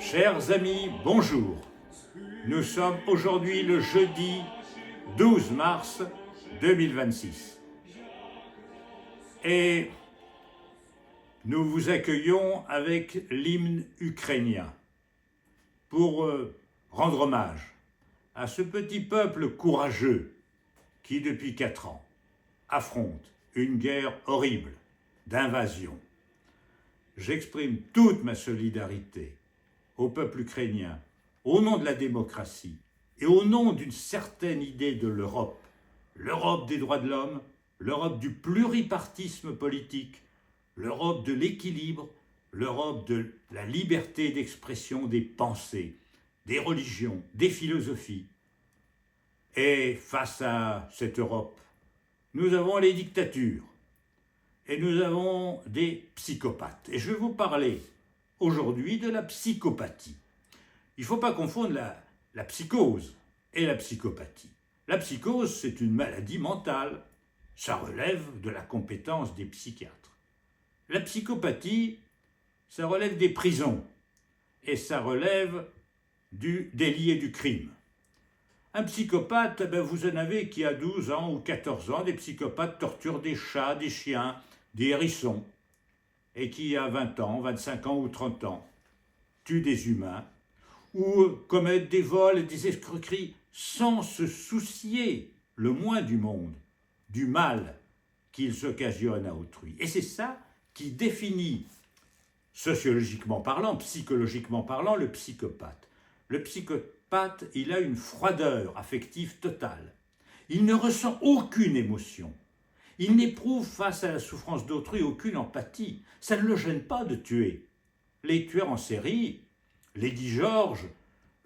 Chers amis, bonjour. Nous sommes aujourd'hui le jeudi 12 mars 2026 et nous vous accueillons avec l'hymne ukrainien pour rendre hommage à ce petit peuple courageux qui, depuis 4 ans, affronte une guerre horrible d'invasion. J'exprime toute ma solidarité au peuple ukrainien, au nom de la démocratie et au nom d'une certaine idée de l'Europe, l'Europe des droits de l'homme, l'Europe du pluripartisme politique, l'Europe de l'équilibre, l'Europe de la liberté d'expression des pensées, des religions, des philosophies. Et face à cette Europe, nous avons les dictatures et nous avons des psychopathes. Et je vais vous parler aujourd'hui de la psychopathie. Il ne faut pas confondre la psychose et la psychopathie. La psychose, c'est une maladie mentale. Ça relève de la compétence des psychiatres. La psychopathie, ça relève des prisons et ça relève du délit et du crime. Un psychopathe, vous en avez qui a 12 ans ou 14 ans, des psychopathes torturent des chats, des chiens, des hérissons, et qui à 20 ans, 25 ans ou 30 ans tuent des humains ou commettent des vols et des escroqueries sans se soucier le moins du monde du mal qu'ils occasionnent à autrui. Et c'est ça qui définit, sociologiquement parlant, psychologiquement parlant, le psychopathe. Le psychopathe, il a une froideur affective totale. Il ne ressent aucune émotion. Il n'éprouve face à la souffrance d'autrui aucune empathie. Ça ne le gêne pas de tuer. Les tueurs en série, les Guy Georges,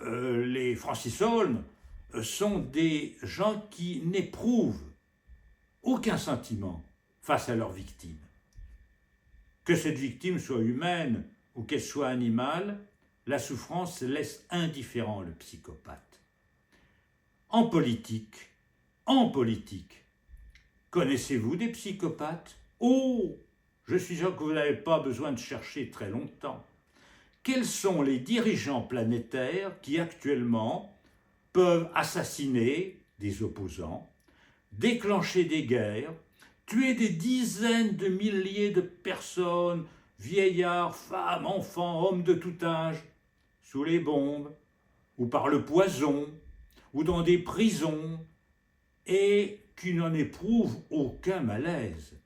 les Francis Holm, sont des gens qui n'éprouvent aucun sentiment face à leur victime. Que cette victime soit humaine ou qu'elle soit animale, la souffrance laisse indifférent le psychopathe. En politique, connaissez-vous des psychopathes? Oh, je suis sûr que vous n'avez pas besoin de chercher très longtemps. Quels sont les dirigeants planétaires qui actuellement peuvent assassiner des opposants, déclencher des guerres, tuer des dizaines de milliers de personnes, vieillards, femmes, enfants, hommes de tout âge, sous les bombes, ou par le poison, ou dans des prisons, et qui n'en éprouvent aucun malaise,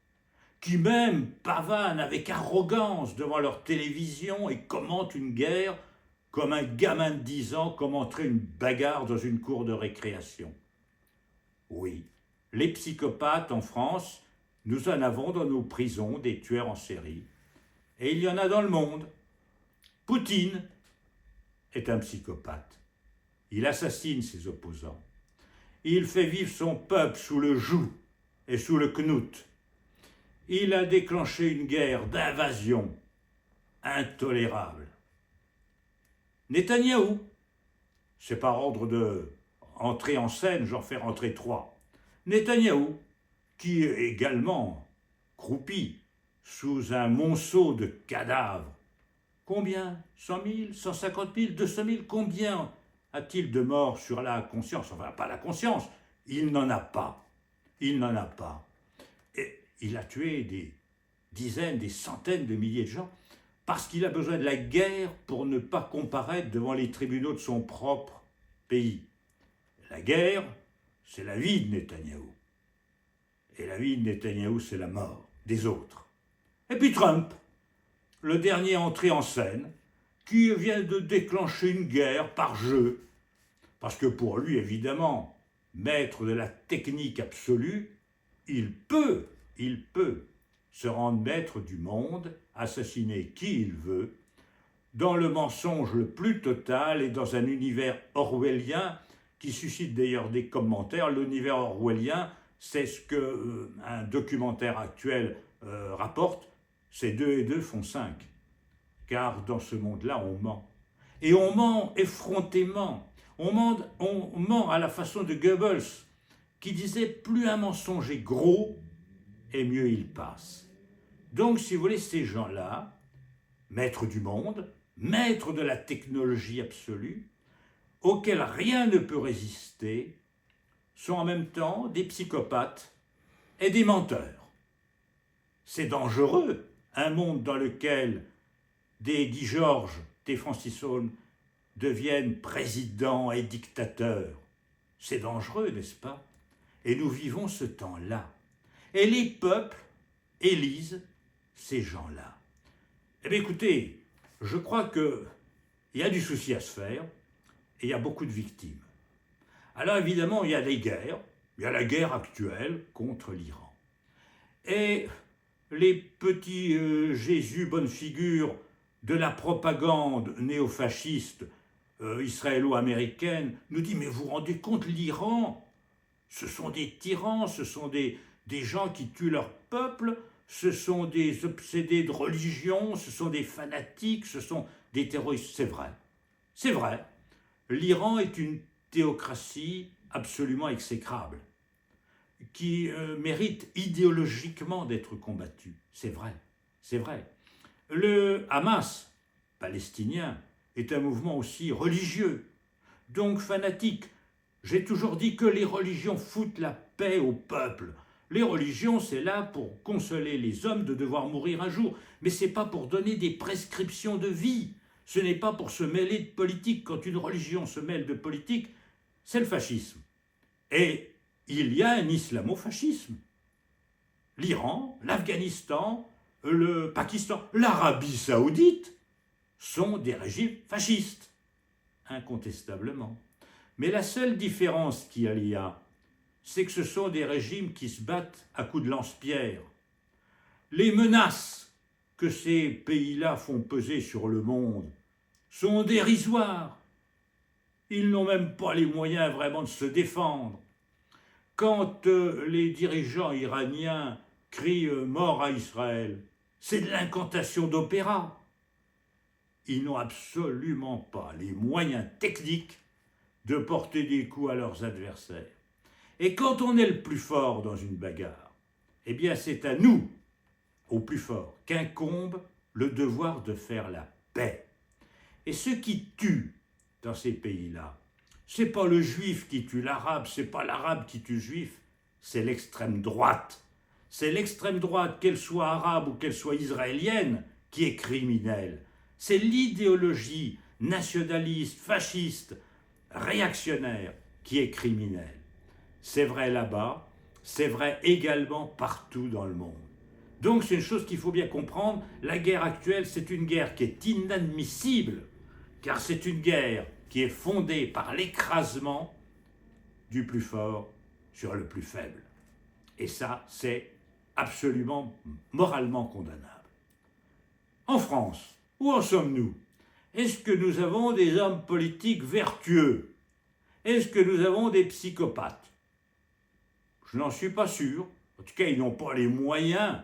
qui même pavanent avec arrogance devant leur télévision et commentent une guerre comme un gamin de 10 ans commenterait une bagarre dans une cour de récréation. Oui, les psychopathes en France, nous en avons dans nos prisons des tueurs en série, et il y en a dans le monde. Poutine est un psychopathe. Il assassine ses opposants. Il fait vivre son peuple sous le joug et sous le knout. Il a déclenché une guerre d'invasion intolérable. Netanyahou, c'est par ordre de entrer en scène, j'en fais rentrer 3. Netanyahou, qui est également croupi sous un monceau de cadavres. Combien? 100 000, 150 000, 200 000? Combien a-t-il de morts sur la conscience? Enfin, pas la conscience, il n'en a pas. Il n'en a pas. Et il a tué des dizaines, des centaines de milliers de gens parce qu'il a besoin de la guerre pour ne pas comparaître devant les tribunaux de son propre pays. La guerre, c'est la vie de Netanyahou. Et la vie de Netanyahou, c'est la mort des autres. Et puis Trump, le dernier entré en scène, qui vient de déclencher une guerre par jeu, parce que pour lui, évidemment, maître de la technique absolue, il peut se rendre maître du monde, assassiner qui il veut, dans le mensonge le plus total et dans un univers orwellien qui suscite d'ailleurs des commentaires. L'univers orwellien, c'est ce qu'un documentaire actuel rapporte, c'est 2 et 2 font 5. Car dans ce monde-là, on ment. Et on ment effrontément. On ment à la façon de Goebbels, qui disait « plus un mensonge est gros, et mieux il passe ». Donc, si vous voulez, ces gens-là, maîtres du monde, maîtres de la technologie absolue, auxquels rien ne peut résister, sont en même temps des psychopathes et des menteurs. C'est dangereux, un monde dans lequel des Guy Georges, des Francis Saulnes deviennent présidents et dictateurs. C'est dangereux, n'est-ce pas? Et nous vivons ce temps-là. Et les peuples élisent ces gens-là. Eh bien écoutez, je crois qu'il y a du souci à se faire et il y a beaucoup de victimes. Alors évidemment, il y a des guerres. Il y a la guerre actuelle contre l'Iran. Et les petits Jésus bonne figure de la propagande néofasciste israélo-américaine nous dit « Mais vous vous rendez compte, l'Iran, ce sont des tyrans, ce sont des gens qui tuent leur peuple, ce sont des obsédés de religion, ce sont des fanatiques, ce sont des terroristes. » C'est vrai. C'est vrai. L'Iran est une théocratie absolument exécrable, qui mérite idéologiquement d'être combattue. C'est vrai. C'est vrai. Le Hamas palestinien est un mouvement aussi religieux, donc fanatique. J'ai toujours dit que les religions foutent la paix au peuple. Les religions, c'est là pour consoler les hommes de devoir mourir un jour, mais ce n'est pas pour donner des prescriptions de vie. Ce n'est pas pour se mêler de politique. Quand une religion se mêle de politique, c'est le fascisme. Et il y a un islamofascisme. L'Iran, l'Afghanistan, le Pakistan, l'Arabie saoudite sont des régimes fascistes, incontestablement. Mais la seule différence qu'il y a, c'est que ce sont des régimes qui se battent à coups de lance-pierre. Les menaces que ces pays-là font peser sur le monde sont dérisoires. Ils n'ont même pas les moyens vraiment de se défendre. Quand les dirigeants iraniens crient mort à Israël, c'est de l'incantation d'opéra. Ils n'ont absolument pas les moyens techniques de porter des coups à leurs adversaires. Et quand on est le plus fort dans une bagarre, eh bien c'est à nous, au plus fort, qu'incombe le devoir de faire la paix. Et ce qui tue dans ces pays-là, c'est pas le juif qui tue l'arabe, c'est pas l'arabe qui tue le juif, c'est l'extrême droite. C'est l'extrême droite, qu'elle soit arabe ou qu'elle soit israélienne, qui est criminelle. C'est l'idéologie nationaliste, fasciste, réactionnaire qui est criminelle. C'est vrai là-bas, c'est vrai également partout dans le monde. Donc c'est une chose qu'il faut bien comprendre, la guerre actuelle, c'est une guerre qui est inadmissible, car c'est une guerre qui est fondée par l'écrasement du plus fort sur le plus faible. Et ça, c'est absolument moralement condamnable. En France, où en sommes-nous? Est-ce que nous avons des hommes politiques vertueux? Est-ce que nous avons des psychopathes? Je n'en suis pas sûr. En tout cas, ils n'ont pas les moyens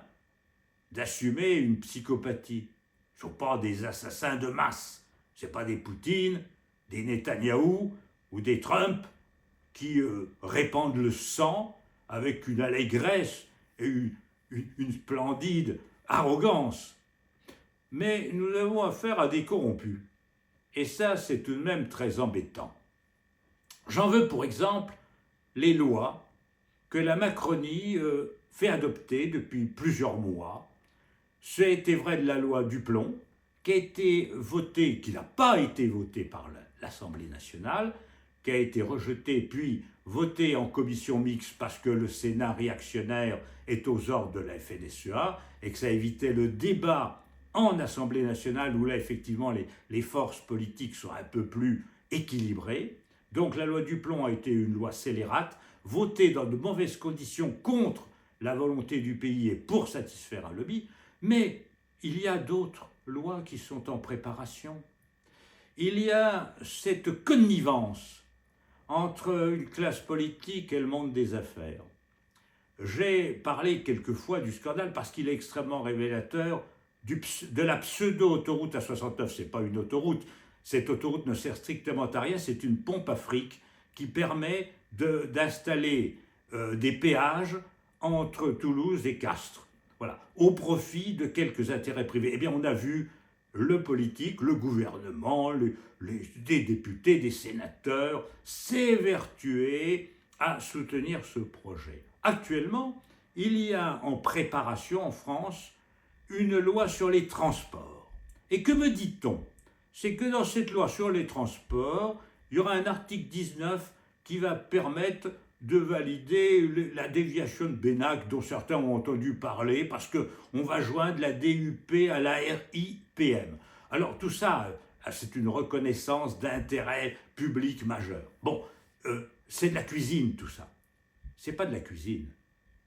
d'assumer une psychopathie. Ce ne sont pas des assassins de masse. Ce ne sont pas des Poutine, des Netanyahou ou des Trump qui répandent le sang avec une allégresse et une splendide arrogance. Mais nous avons affaire à des corrompus. Et ça, c'est tout de même très embêtant. J'en veux pour exemple les lois que la Macronie fait adopter depuis plusieurs mois. C'était vrai de la loi Duplon, qui a été votée, qui n'a pas été votée par l'Assemblée nationale, qui a été rejetée puis votée en commission mixte parce que le Sénat réactionnaire est aux ordres de la FNSEA et que ça évitait le débat en Assemblée nationale où là effectivement les forces politiques sont un peu plus équilibrées. Donc la loi Duplon a été une loi scélérate, votée dans de mauvaises conditions contre la volonté du pays et pour satisfaire un lobby, mais il y a d'autres lois qui sont en préparation. Il y a cette connivence entre une classe politique et le monde des affaires. J'ai parlé quelquefois du scandale parce qu'il est extrêmement révélateur de la pseudo-autoroute A69. Ce n'est pas une autoroute. Cette autoroute ne sert strictement à rien. C'est une pompe à fric qui permet d'installer des péages entre Toulouse et Castres. Voilà, au profit de quelques intérêts privés. Eh bien, on a vu le politique, le gouvernement, des députés, des sénateurs s'évertuer à soutenir ce projet. Actuellement, il y a en préparation en France une loi sur les transports. Et que me dit-on? C'est que dans cette loi sur les transports, il y aura un article 19 qui va permettre de valider la déviation de Bénac dont certains ont entendu parler parce qu'on va joindre la DUP à la RIPM. Alors tout ça, c'est une reconnaissance d'intérêt public majeur. Bon, c'est de la cuisine tout ça. C'est pas de la cuisine,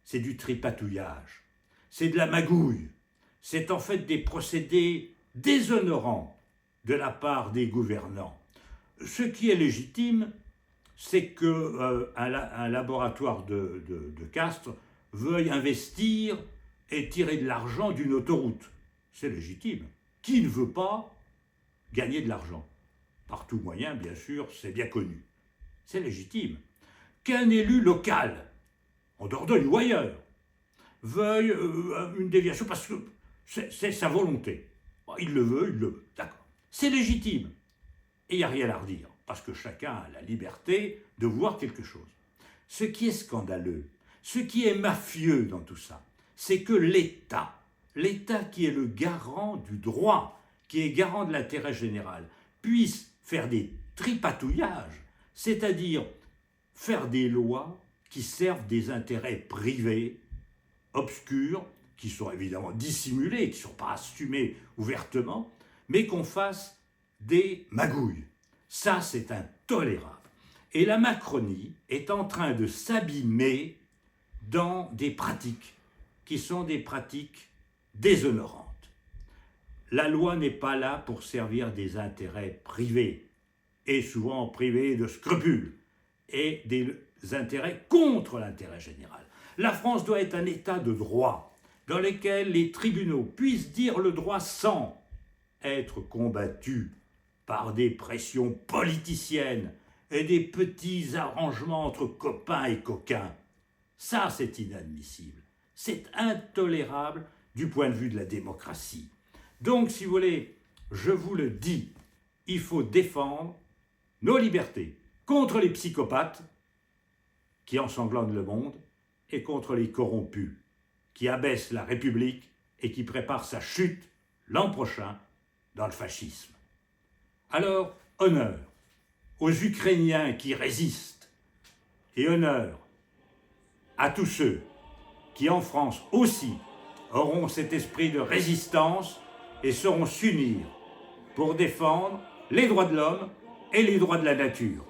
c'est du tripatouillage, c'est de la magouille, c'est en fait des procédés déshonorants de la part des gouvernants. Ce qui est légitime, c'est qu'un laboratoire de Castres veuille investir et tirer de l'argent d'une autoroute. C'est légitime. Qui ne veut pas gagner de l'argent? Par tout moyen, bien sûr, c'est bien connu. C'est légitime. Qu'un élu local, en Dordogne ou ailleurs, veuille une déviation parce que c'est sa volonté. Il le veut, d'accord. C'est légitime. Et il n'y a rien à redire, parce que chacun a la liberté de voir quelque chose. Ce qui est scandaleux, ce qui est mafieux dans tout ça, c'est que l'État qui est le garant du droit, qui est garant de l'intérêt général, puisse faire des tripatouillages, c'est-à-dire faire des lois qui servent des intérêts privés, obscurs, qui sont évidemment dissimulés, qui ne sont pas assumés ouvertement, mais qu'on fasse des magouilles. Ça, c'est intolérable. Et la Macronie est en train de s'abîmer dans des pratiques qui sont des pratiques déshonorantes. La loi n'est pas là pour servir des intérêts privés, et souvent privés de scrupules, et des intérêts contre l'intérêt général. La France doit être un État de droit, dans lequel les tribunaux puissent dire le droit sans être combattus par des pressions politiciennes et des petits arrangements entre copains et coquins. Ça, c'est inadmissible. C'est intolérable du point de vue de la démocratie. Donc, si vous voulez, je vous le dis, il faut défendre nos libertés contre les psychopathes qui ensanglantent le monde et contre les corrompus qui abaissent la République et qui préparent sa chute l'an prochain dans le fascisme. Alors, honneur aux Ukrainiens qui résistent et honneur à tous ceux qui, en France aussi, auront cet esprit de résistance et sauront s'unir pour défendre les droits de l'homme et les droits de la nature.